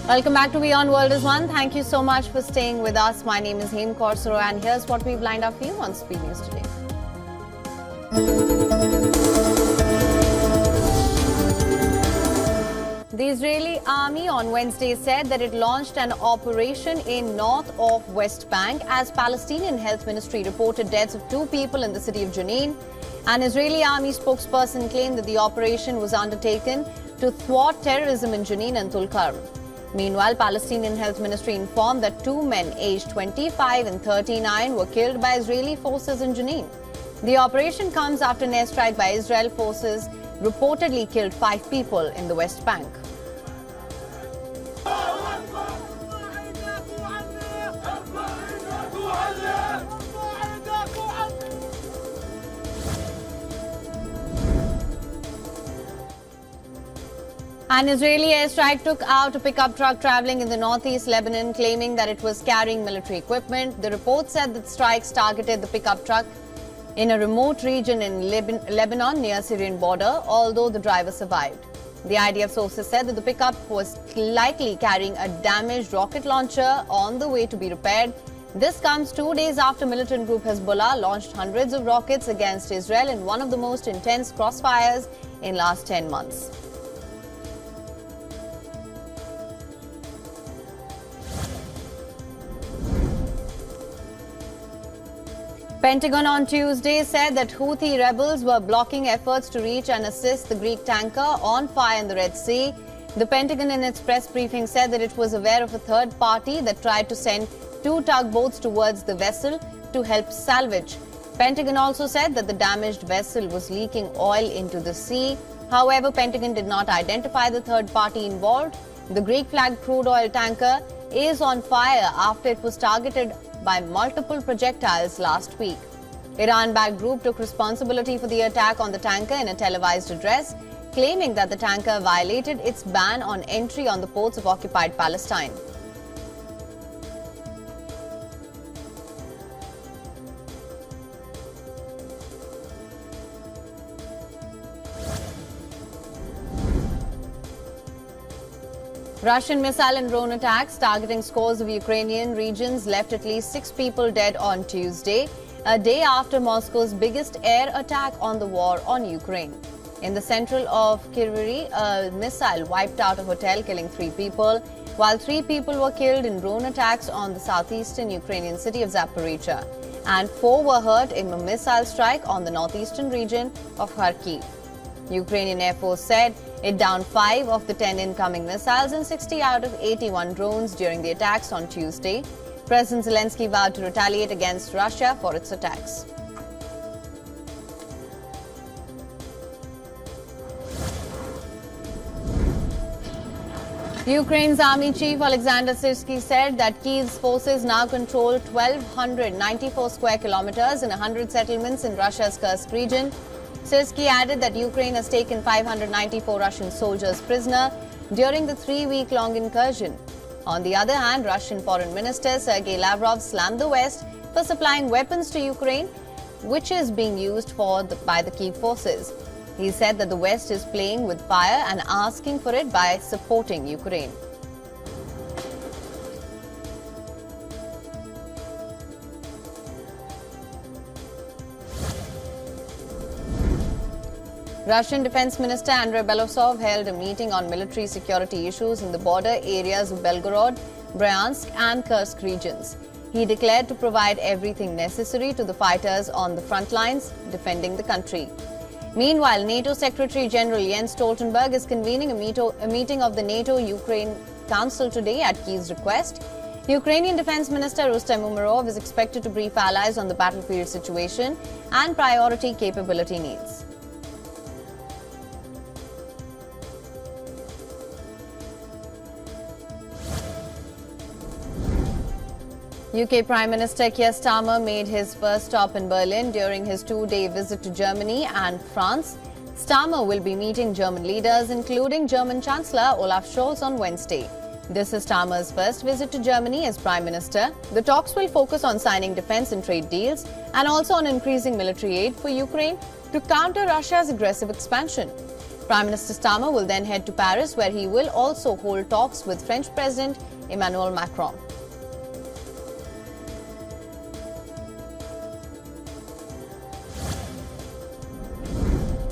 Welcome back to WION World is One. Thank you so much for staying with us. My name is Hem Korsaro and here's what we've lined up for you on Speed News today. The Israeli army on Wednesday said that it launched an operation in north of West Bank as Palestinian Health Ministry reported deaths of 2 people in the city of Jenin. An Israeli army spokesperson claimed that the operation was undertaken to thwart terrorism in Jenin and Tulkarm. Meanwhile, Palestinian Health Ministry informed that 2 men aged 25 and 39 were killed by Israeli forces in Jenin. The operation comes after an airstrike by Israel forces reportedly killed 5 people in the West Bank. An Israeli airstrike took out a pickup truck traveling in the northeast Lebanon, claiming that it was carrying military equipment. The report said that strikes targeted the pickup truck in a remote region in Lebanon near Syrian border, although the driver survived. The IDF sources said that the pickup was likely carrying a damaged rocket launcher on the way to be repaired. This comes 2 days after militant group Hezbollah launched hundreds of rockets against Israel in one of the most intense crossfires in last 10 months. Pentagon on Tuesday said that Houthi rebels were blocking efforts to reach and assist the Greek tanker on fire in the Red Sea. The Pentagon in its press briefing said that it was aware of a third party that tried to send 2 tugboats towards the vessel to help salvage. Pentagon also said that the damaged vessel was leaking oil into the sea. However, Pentagon did not identify the third party involved. The Greek-flagged crude oil tanker is on fire after it was targeted by multiple projectiles last week. Iran-backed group took responsibility for the attack on the tanker in a televised address, claiming that the tanker violated its ban on entry on the ports of occupied Palestine. Russian missile and drone attacks targeting scores of Ukrainian regions left at least 6 people dead on Tuesday, a day after Moscow's biggest air attack on the war on Ukraine. In the central of Kryvyi, a missile wiped out a hotel, killing 3 people, while 3 people were killed in drone attacks on the southeastern Ukrainian city of Zaporizhzhia, and 4 were hurt in a missile strike on the northeastern region of Kharkiv. Ukrainian Air Force said it downed 5 of the 10 incoming missiles and 60 out of 81 drones during the attacks on Tuesday. President Zelensky vowed to retaliate against Russia for its attacks. Ukraine's army chief Alexander Syrsky said that Kyiv's forces now control 1,294 square kilometers and 100 settlements in Russia's Kursk region. Syrsky added that Ukraine has taken 594 Russian soldiers prisoner during the 3-week-long incursion. On the other hand, Russian Foreign Minister Sergei Lavrov slammed the West for supplying weapons to Ukraine, which is being used by the Kyiv forces. He said that the West is playing with fire and asking for it by supporting Ukraine. Russian Defense Minister Andrei Belosov held a meeting on military security issues in the border areas of Belgorod, Bryansk and Kursk regions. He declared to provide everything necessary to the fighters on the front lines defending the country. Meanwhile, NATO Secretary General Jens Stoltenberg is convening a meeting of the NATO-Ukraine Council today at Kyiv's request. Ukrainian Defense Minister Rustem Umerov is expected to brief allies on the battlefield situation and priority capability needs. UK Prime Minister Keir Starmer made his first stop in Berlin during his 2-day visit to Germany and France. Starmer will be meeting German leaders, including German Chancellor Olaf Scholz, on Wednesday. This is Starmer's first visit to Germany as Prime Minister. The talks will focus on signing defense and trade deals and also on increasing military aid for Ukraine to counter Russia's aggressive expansion. Prime Minister Starmer will then head to Paris, where he will also hold talks with French President Emmanuel Macron.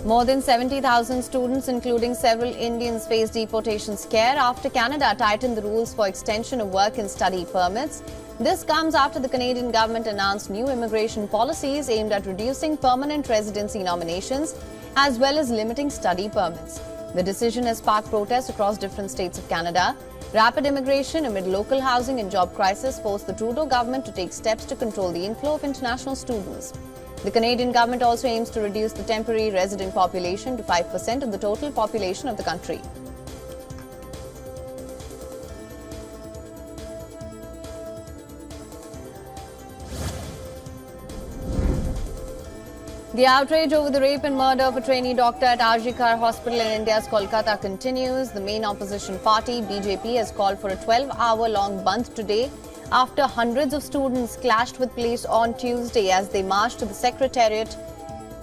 More than 70,000 students, including several Indians, face deportation scare after Canada tightened the rules for extension of work and study permits. This comes after the Canadian government announced new immigration policies aimed at reducing permanent residency nominations as well as limiting study permits. The decision has sparked protests across different states of Canada. Rapid immigration amid local housing and job crisis forced the Trudeau government to take steps to control the inflow of international students. The Canadian government also aims to reduce the temporary resident population to 5% of the total population of the country. The outrage over the rape and murder of a trainee doctor at Arjikar Hospital in India's Kolkata continues. The main opposition party, BJP, has called for a 12-hour-long bandh today after hundreds of students clashed with police on Tuesday as they marched to the Secretariat.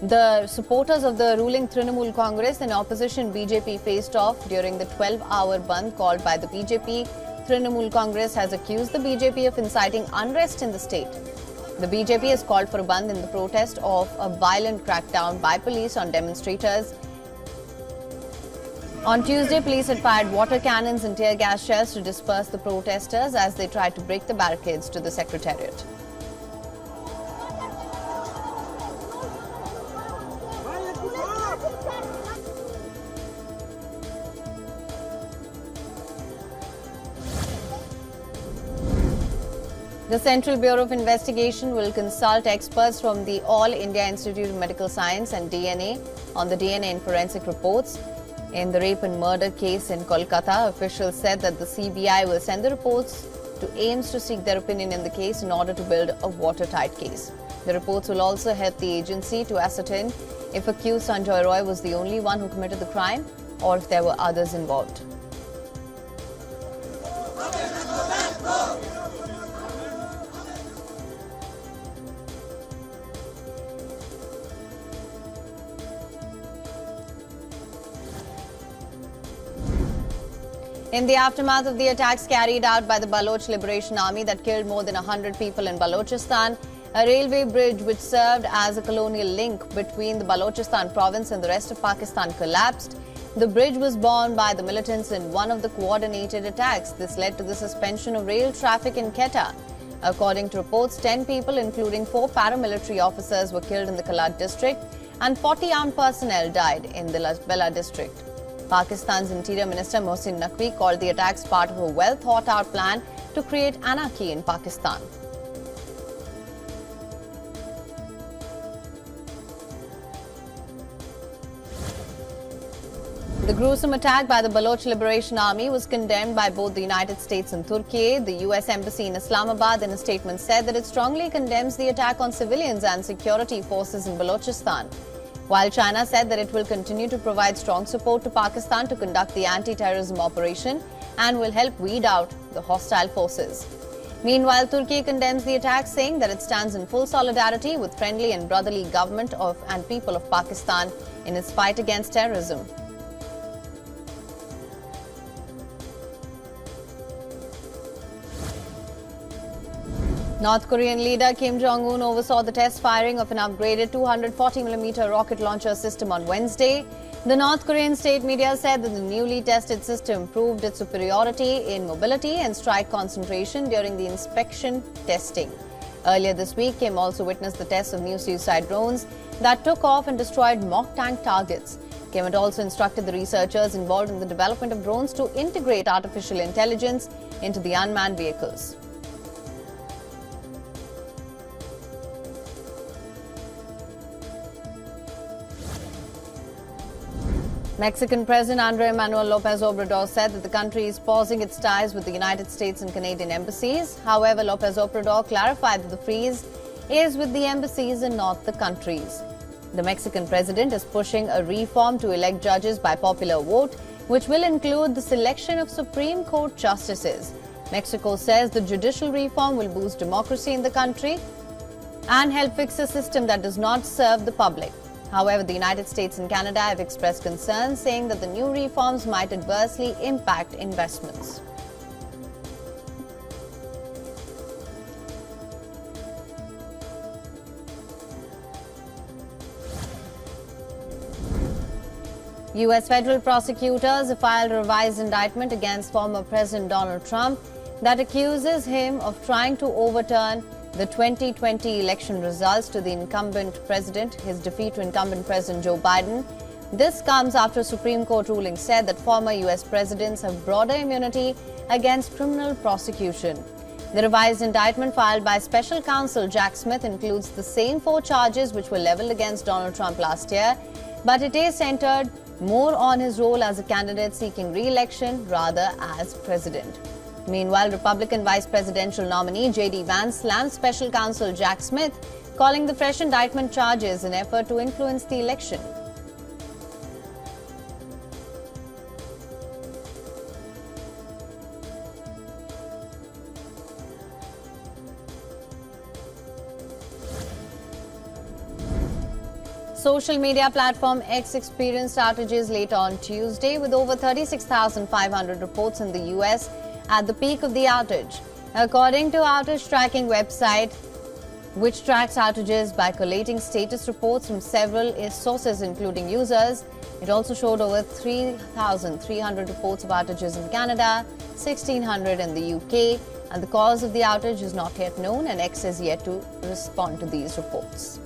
The supporters of the ruling Trinamool Congress and opposition BJP faced off during the 12-hour bandh called by the BJP. Trinamool Congress has accused the BJP of inciting unrest in the state. The BJP has called for a bandh in the protest of a violent crackdown by police on demonstrators. On Tuesday, police had fired water cannons and tear gas shells to disperse the protesters as they tried to break the barricades to the Secretariat. The Central Bureau of Investigation will consult experts from the All India Institute of Medical Science and DNA on the DNA and forensic reports. In the rape and murder case in Kolkata, officials said that the CBI will send the reports to AIIMS to seek their opinion in the case in order to build a watertight case. The reports will also help the agency to ascertain if accused Sanjoy Roy was the only one who committed the crime or if there were others involved. In the aftermath of the attacks carried out by the Baloch Liberation Army that killed more than 100 people in Balochistan, a railway bridge which served as a colonial link between the Balochistan province and the rest of Pakistan collapsed. The bridge was bombed by the militants in one of the coordinated attacks. This led to the suspension of rail traffic in Quetta. According to reports, 10 people, including 4 paramilitary officers, were killed in the Kalad district and 40 armed personnel died in the Lasbela district. Pakistan's Interior Minister Mohsin Naqvi called the attacks part of a well-thought-out plan to create anarchy in Pakistan. The gruesome attack by the Baloch Liberation Army was condemned by both the United States and Turkey. The US Embassy in Islamabad in a statement said that it strongly condemns the attack on civilians and security forces in Balochistan, while China said that it will continue to provide strong support to Pakistan to conduct the anti-terrorism operation and will help weed out the hostile forces. Meanwhile, Turkey condemns the attack, saying that it stands in full solidarity with friendly and brotherly government and people of Pakistan in its fight against terrorism. North Korean leader Kim Jong-un oversaw the test firing of an upgraded 240mm rocket launcher system on Wednesday. The North Korean state media said that the newly tested system proved its superiority in mobility and strike concentration during the inspection testing. Earlier this week, Kim also witnessed the test of new suicide drones that took off and destroyed mock tank targets. Kim had also instructed the researchers involved in the development of drones to integrate artificial intelligence into the unmanned vehicles. Mexican President Andrés Manuel López Obrador said that the country is pausing its ties with the United States and Canadian embassies. However, López Obrador clarified that the freeze is with the embassies and not the countries. The Mexican president is pushing a reform to elect judges by popular vote, which will include the selection of Supreme Court justices. Mexico says the judicial reform will boost democracy in the country and help fix a system that does not serve the public. However, the United States and Canada have expressed concerns, saying that the new reforms might adversely impact investments. U.S. federal prosecutors have filed a revised indictment against former President Donald Trump that accuses him of trying to overturn the 2020 election results to the incumbent president, his defeat to incumbent President Joe Biden. This comes after a Supreme Court ruling said that former U.S. presidents have broader immunity against criminal prosecution. The revised indictment filed by special counsel Jack Smith includes the same 4 charges which were leveled against Donald Trump last year, but it is centered more on his role as a candidate seeking re-election rather as president. Meanwhile, Republican vice presidential nominee J.D. Vance slammed special counsel Jack Smith, calling the fresh indictment charges an effort to influence the election. Social media platform X experienced outages late on Tuesday, with over 36,500 reports in the U.S. at the peak of the outage. According to outage tracking website, which tracks outages by collating status reports from several sources including users, it also showed over 3,300 reports of outages in Canada, 1,600 in the UK, and the cause of the outage is not yet known, and X is yet to respond to these reports.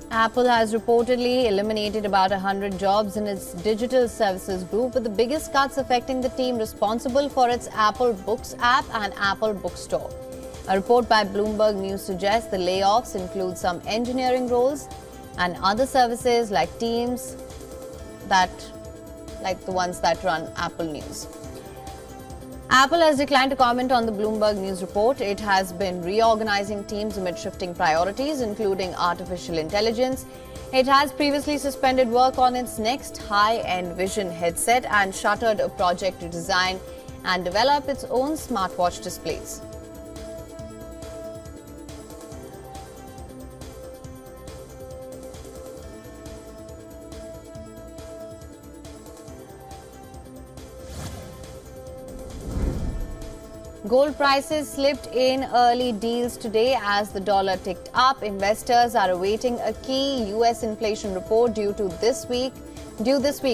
Apple has reportedly eliminated about 100 jobs in its digital services group, with the biggest cuts affecting the team responsible for its Apple Books app and Apple Bookstore. A report by Bloomberg News suggests the layoffs include some engineering roles and other services like teams like the ones that run Apple News. Apple has declined to comment on the Bloomberg News report. It has been reorganizing teams amid shifting priorities, including artificial intelligence. It has previously suspended work on its next high-end vision headset and shuttered a project to design and develop its own smartwatch displays. Gold prices slipped in early deals today as the dollar ticked up. Investors are awaiting a key U.S. inflation report due this week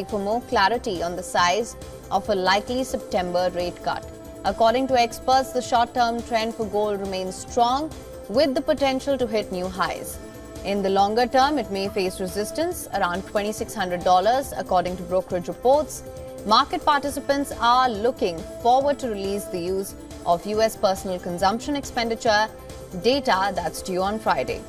for more clarity on the size of a likely September rate cut. According to experts, the short-term trend for gold remains strong, with the potential to hit new highs. In the longer term, it may face resistance around $2,600, according to brokerage reports. Market participants are looking forward to release the use of U.S. personal consumption expenditure data that's due on Friday.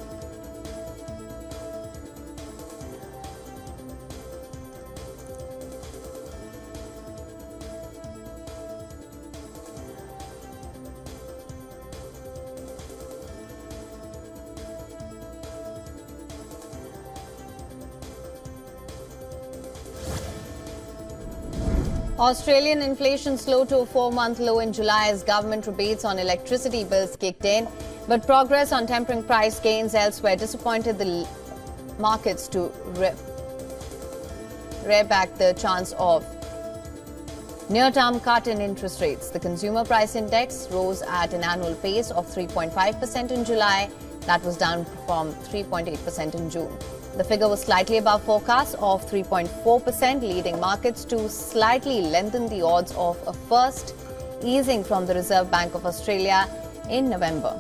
Australian inflation slowed to a 4-month low in July as government rebates on electricity bills kicked in, but progress on tempering price gains elsewhere disappointed the markets to rear back the chance of near-term cut in interest rates. The consumer price index rose at an annual pace of 3.5% in July. That was down from 3.8% in June. The figure was slightly above forecast of 3.4%, leading markets to slightly lengthen the odds of a first easing from the Reserve Bank of Australia in November.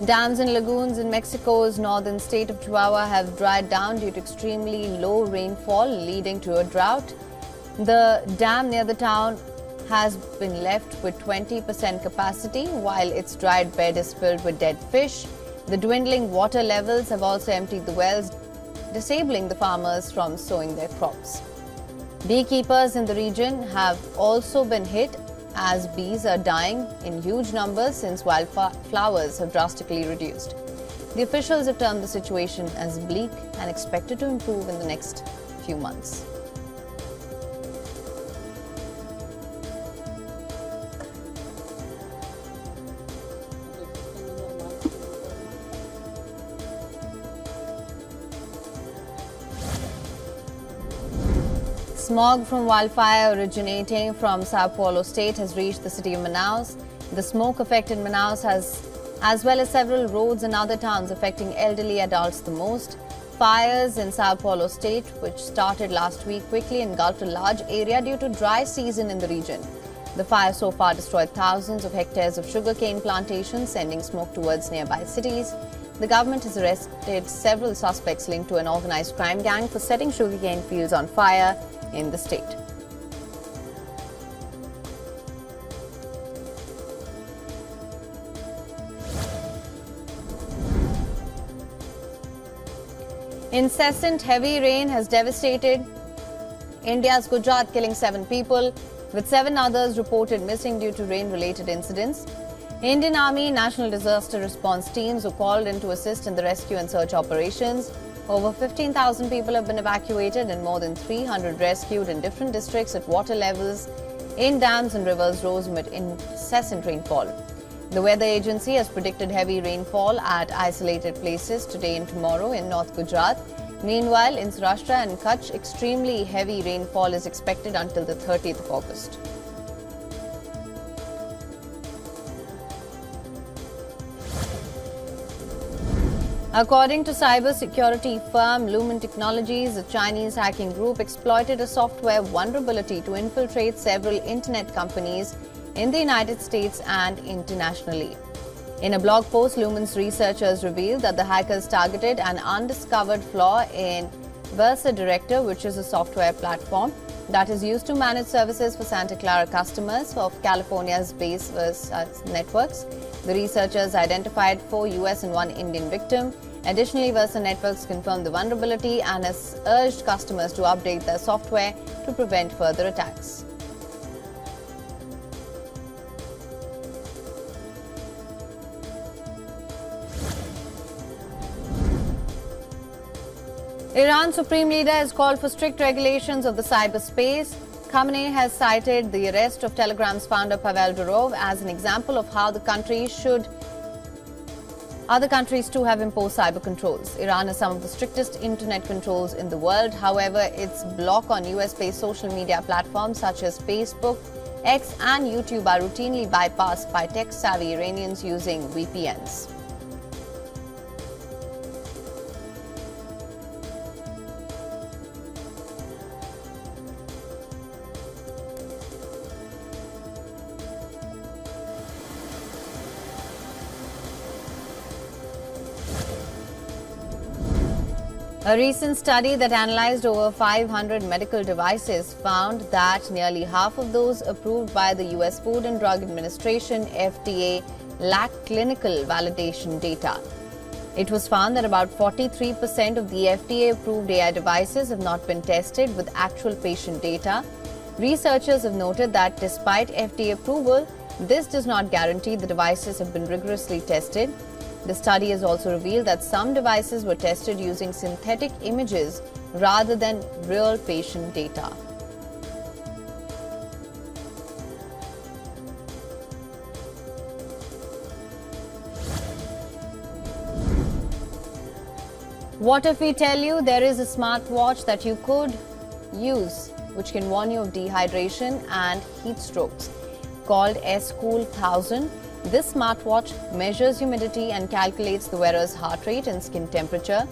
Dams and lagoons in Mexico's northern state of Chihuahua have dried down due to extremely low rainfall, leading to a drought. The dam near the town has been left with 20% capacity, while its dried bed is filled with dead fish. The dwindling water levels have also emptied the wells, disabling the farmers from sowing their crops. Beekeepers in the region have also been hit as bees are dying in huge numbers since wildflowers have drastically reduced. The officials have termed the situation as bleak and expected to improve in the next few months. Smog from wildfire originating from Sao Paulo state has reached the city of Manaus. The smoke affected Manaus as well as several roads and other towns, affecting elderly adults the most. Fires in Sao Paulo state, which started last week, quickly engulfed a large area due to dry season in the region. The fire so far destroyed thousands of hectares of sugarcane plantations, sending smoke towards nearby cities. The government has arrested several suspects linked to an organized crime gang for setting sugarcane fields on fire in the state. Incessant heavy rain has devastated India's Gujarat, killing 7 people, with 7 others reported missing due to rain-related incidents. Indian Army National Disaster Response teams were called in to assist in the rescue and search operations. Over 15,000 people have been evacuated and more than 300 rescued in different districts at water levels in dams and rivers rose amid incessant rainfall. The weather agency has predicted heavy rainfall at isolated places today and tomorrow in North Gujarat. Meanwhile, in Saurashtra and Kutch, extremely heavy rainfall is expected until the 30th of August. According to cybersecurity firm Lumen Technologies, a Chinese hacking group exploited a software vulnerability to infiltrate several internet companies in the United States and internationally. In a blog post, Lumen's researchers revealed that the hackers targeted an undiscovered flaw in Versa Director, which is a software platform that is used to manage services for Santa Clara customers of California's base Versa networks. The researchers identified 4 US and 1 Indian victims. Additionally, Versa Networks confirmed the vulnerability and has urged customers to update their software to prevent further attacks. Iran's supreme leader has called for strict regulations of the cyberspace. Khamenei has cited the arrest of Telegram's founder Pavel Durov as an example of how other countries too have imposed cyber controls. Iran has some of the strictest internet controls in the world. However, its block on US-based social media platforms such as Facebook, X and YouTube are routinely bypassed by tech-savvy Iranians using VPNs. A recent study that analyzed over 500 medical devices found that nearly half of those approved by the US Food and Drug Administration (FDA) lack clinical validation data. It was found that about 43% of the FDA-approved AI devices have not been tested with actual patient data. Researchers have noted that despite FDA approval, this does not guarantee the devices have been rigorously tested. The study has also revealed that some devices were tested using synthetic images rather than real patient data. What if we tell you there is a smartwatch that you could use which can warn you of dehydration and heat strokes? Called S-Cool 1000. This smartwatch measures humidity and calculates the wearer's heart rate and skin temperature.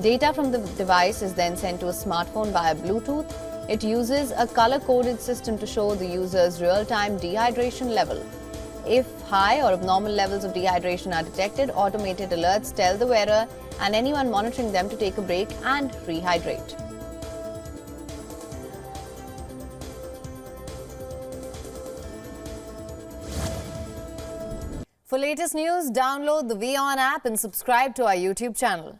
Data from the device is then sent to a smartphone via Bluetooth. It uses a color-coded system to show the user's real-time dehydration level. If high or abnormal levels of dehydration are detected, automated alerts tell the wearer and anyone monitoring them to take a break and rehydrate. For latest news, download the WION app and subscribe to our YouTube channel.